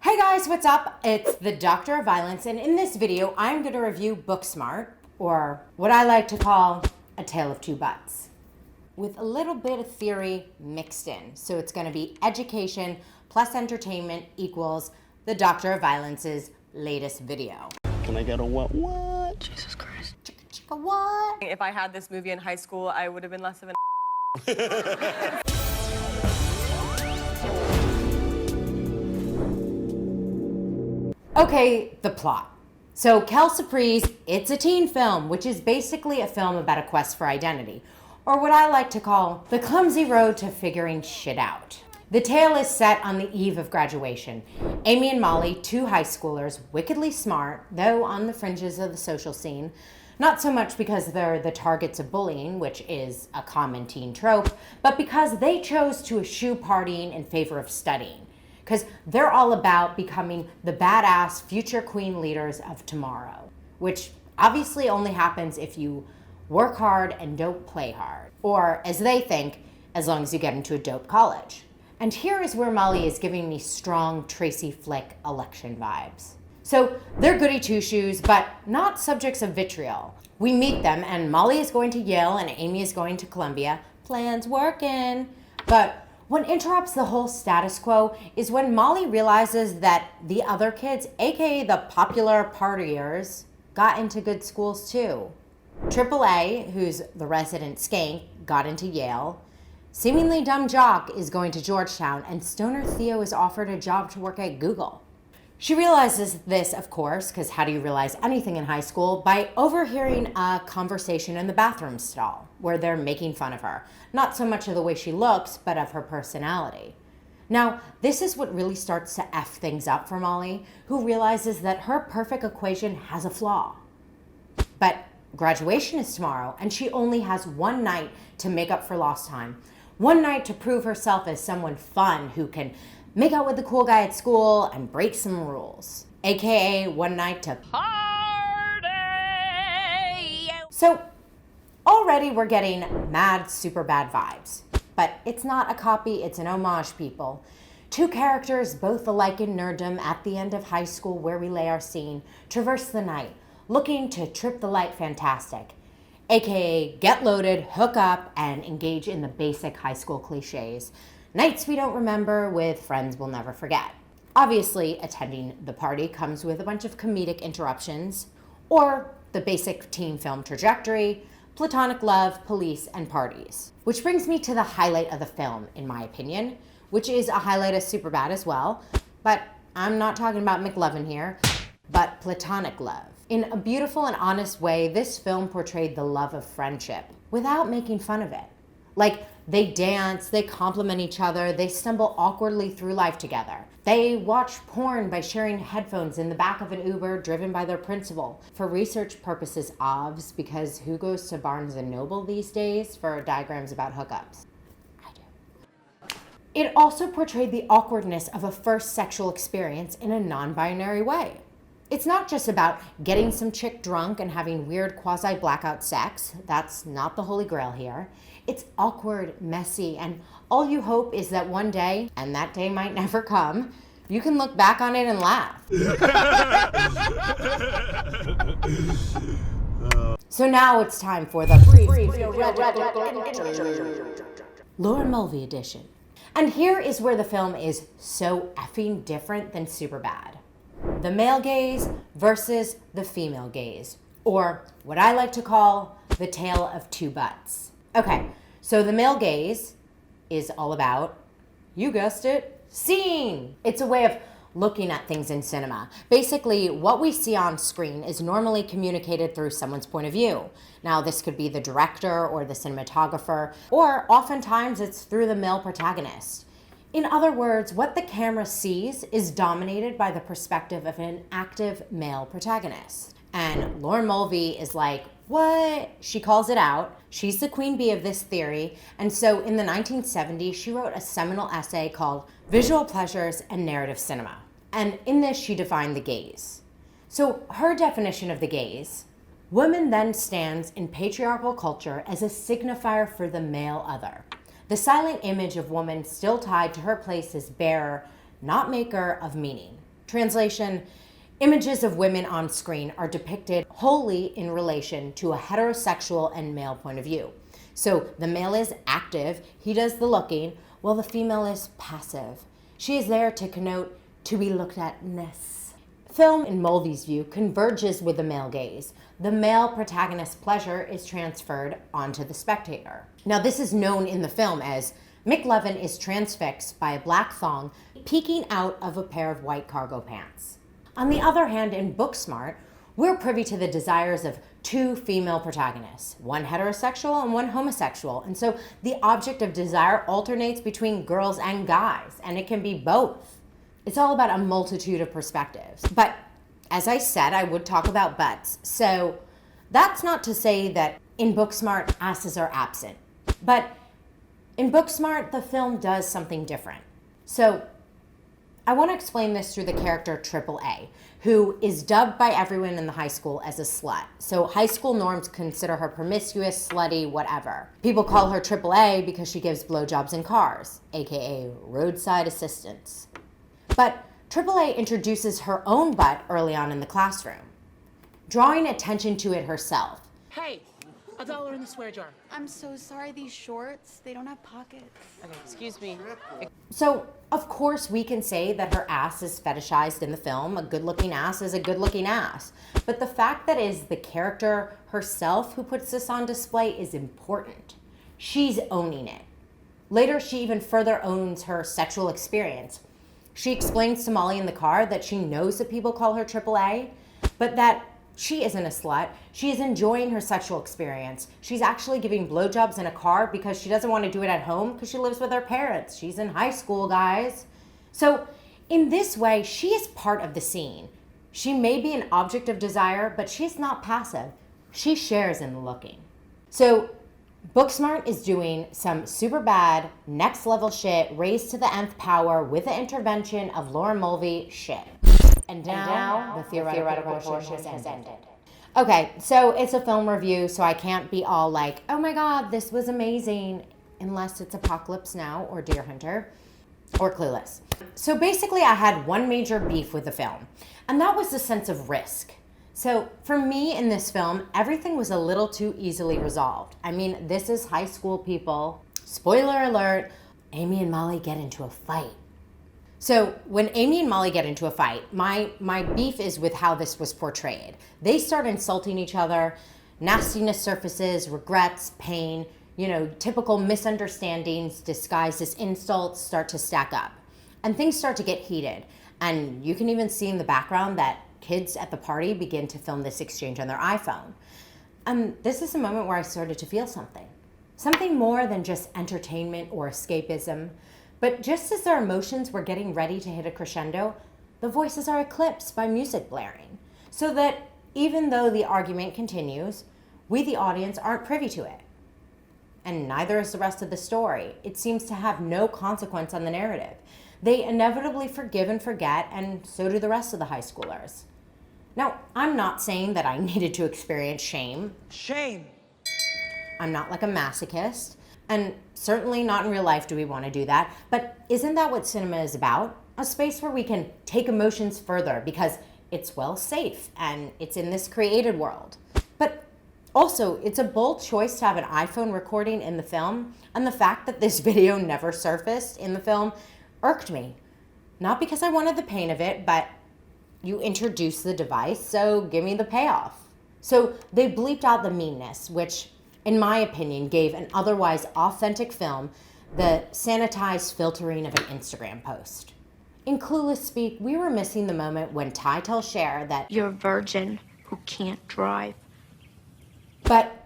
Hey guys, what's up? It's the Doctor of Violence, and in this video, I'm going to review Booksmart, or what I like to call A Tale of Two Butts, with a little bit of theory mixed in. So it's going to be education plus entertainment equals the Doctor of Violence's latest video. Can I get a what? Jesus Christ. Chicka chicka what? If I had this movie in high school, I would have been less of an Okay, the plot. So Kel Surprise, it's a teen film, which is basically a film about a quest for identity, or what I like to call the clumsy road to figuring shit out. The tale is set on the eve of graduation. Amy and Molly, two high schoolers, wickedly smart, though on the fringes of the social scene, not so much because they're the targets of bullying, which is a common teen trope, but because they chose to eschew partying in favor of studying. Because they're all about becoming the badass future queen leaders of tomorrow, which obviously only happens if you work hard and don't play hard, or as they think, as long as you get into a dope college. And here is where Molly is giving me strong Tracy Flick election vibes. So they're goody two-shoes, but not subjects of vitriol. We meet them, and Molly is going to Yale and Amy is going to Columbia. Plans working. But what interrupts the whole status quo is when Molly realizes that the other kids, aka the popular partiers, got into good schools too. AAA, who's the resident skank, got into Yale. Seemingly dumb jock is going to Georgetown, and stoner Theo is offered a job to work at Google. She realizes this, of course, because how do you realize anything in high school? By overhearing a conversation in the bathroom stall where they're making fun of her. Not so much of the way she looks, but of her personality. Now, this is what really starts to F things up for Molly, who realizes that her perfect equation has a flaw. But graduation is tomorrow, and she only has one night to make up for lost time. One night to prove herself as someone fun who can make out with the cool guy at school and break some rules. AKA one night to party. So already we're getting mad Superbad vibes. But it's not a copy, it's an homage, people. Two characters, both alike in nerddom, at the end of high school where we lay our scene, traverse the night, looking to trip the light fantastic. AKA get loaded, hook up, and engage in the basic high school cliches. Nights we don't remember with friends we'll never forget. Obviously, attending the party comes with a bunch of comedic interruptions, or the basic teen film trajectory, platonic love, police, and parties. Which brings me to the highlight of the film, in my opinion, which is a highlight of Superbad as well, but I'm not talking about McLovin here, but platonic love. In a beautiful and honest way, this film portrayed the love of friendship without making fun of it. Like, they dance, they compliment each other, they stumble awkwardly through life together. They watch porn by sharing headphones in the back of an Uber driven by their principal. For research purposes, obvs, because who goes to Barnes & Noble these days for diagrams about hookups? I do. It also portrayed the awkwardness of a first sexual experience in a non-binary way. It's not just about getting some chick drunk and having weird quasi-blackout sex. That's not the holy grail here. It's awkward, messy, and all you hope is that one day, and that day might never come, you can look back on it and laugh. So now it's time for the Laura Mulvey edition. And here is where the film is so effing different than Superbad. The male gaze versus the female gaze, or what I like to call the tale of two butts. Okay, so the male gaze is all about, you guessed it, seeing. It's a way of looking at things in cinema. Basically, what we see on screen is normally communicated through someone's point of view. Now, this could be the director or the cinematographer, or oftentimes it's through the male protagonist. In other words, what the camera sees is dominated by the perspective of an active male protagonist. And Laura Mulvey is like, what? She calls it out. She's the queen bee of this theory. And so in the 1970s, she wrote a seminal essay called Visual Pleasures and Narrative Cinema. And in this, she defined the gaze. So her definition of the gaze: woman then stands in patriarchal culture as a signifier for the male other. The silent image of woman still tied to her place as bearer, not maker of meaning. Translation: images of women on screen are depicted wholly in relation to a heterosexual and male point of view. So the male is active, he does the looking, while the female is passive. She is there to connote to be looked at-ness. Film, in Mulvey's view, converges with the male gaze. The male protagonist's pleasure is transferred onto the spectator. Now, this is known in the film as Mick Levin is transfixed by a black thong peeking out of a pair of white cargo pants. On the other hand, in Booksmart, we're privy to the desires of two female protagonists, one heterosexual and one homosexual. And so the object of desire alternates between girls and guys, and it can be both. It's all about a multitude of perspectives. But as I said, I would talk about butts. So that's not to say that in Booksmart, asses are absent. But in Booksmart, the film does something different. So I want to explain this through the character Triple A, who is dubbed by everyone in the high school as a slut. So high school norms consider her promiscuous, slutty, whatever. People call her Triple A because she gives blowjobs in cars, aka roadside assistance. But Triple A introduces her own butt early on in the classroom, drawing attention to it herself. Hey, $1 in the swear jar. I'm so sorry, these shorts, they don't have pockets. Okay, excuse me. So, of course, we can say that her ass is fetishized in the film. A good-looking ass is a good-looking ass. But the fact that it is the character herself who puts this on display is important. She's owning it. Later, she even further owns her sexual experience. She explains to Molly in the car that she knows that people call her Triple A, but that she isn't a slut. She is enjoying her sexual experience. She's actually giving blowjobs in a car because she doesn't want to do it at home because she lives with her parents. She's in high school, guys. So in this way, she is part of the scene. She may be an object of desire, but she's not passive. She shares in the looking. So Booksmart is doing some super bad, next level shit, raised to the nth power with the intervention of Laura Mulvey shit. And now the theoretical portion has ended. Okay, so it's a film review, so I can't be all like, oh my god, this was amazing, unless it's Apocalypse Now or Deer Hunter or Clueless. So basically I had one major beef with the film, and that was the sense of risk. So for me in this film, everything was a little too easily resolved. I mean, this is high school people. Spoiler alert, Amy and Molly get into a fight. So when Amy and Molly get into a fight, my beef is with how this was portrayed. They start insulting each other, nastiness surfaces, regrets, pain, typical misunderstandings disguised as insults start to stack up. And things start to get heated. And you can even see in the background that kids at the party begin to film this exchange on their iPhone. This is a moment where I started to feel something. Something more than just entertainment or escapism. But just as their emotions were getting ready to hit a crescendo, the voices are eclipsed by music blaring. So that even though the argument continues, we, the audience, aren't privy to it. And neither is the rest of the story. It seems to have no consequence on the narrative. They inevitably forgive and forget, and so do the rest of the high schoolers. Now, I'm not saying that I needed to experience shame. Shame. I'm not like a masochist. And certainly not in real life do we want to do that. But isn't that what cinema is about? A space where we can take emotions further because it's, well, safe and it's in this created world. But also, it's a bold choice to have an iPhone recording in the film, and the fact that this video never surfaced in the film irked me. Not because I wanted the pain of it, but you introduced the device, so give me the payoff. So they bleeped out the meanness, which, in my opinion, gave an otherwise authentic film the sanitized filtering of an Instagram post. In Clueless speak, we were missing the moment when Ty tells Cher that You're a virgin who can't drive. But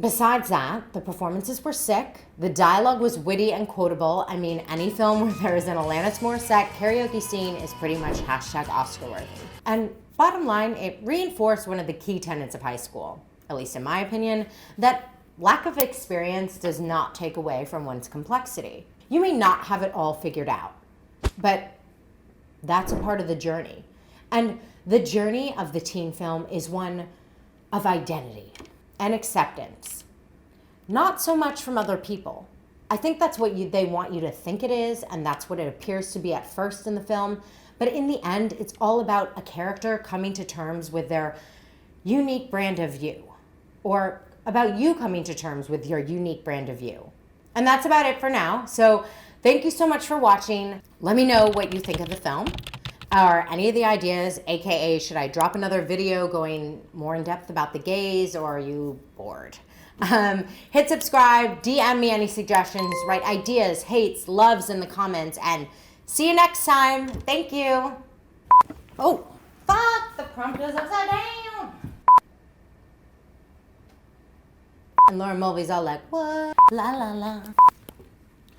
besides that, the performances were sick, the dialogue was witty and quotable. I mean, any film where there is an Alanis Morissette karaoke scene is pretty much # Oscar-worthy. And bottom line, it reinforced one of the key tenets of high school, at least in my opinion, that lack of experience does not take away from one's complexity. You may not have it all figured out, but that's a part of the journey. And the journey of the teen film is one of identity and acceptance. Not so much from other people. I think that's what they want you to think it is, and that's what it appears to be at first in the film, But in the end, it's all about a character coming to terms with their unique brand of you, or about you coming to terms with your unique brand of you. And that's about it for now. So thank you so much for watching. Let me know what you think of the film, or any of the ideas, aka should I drop another video going more in depth about the gays, or are you bored? Hit subscribe, DM me any suggestions, write ideas, hates, loves in the comments, and see you next time. Thank you. Oh, fuck, the prompt is upside down. And Lauren Mulvey's all like, what? La la la.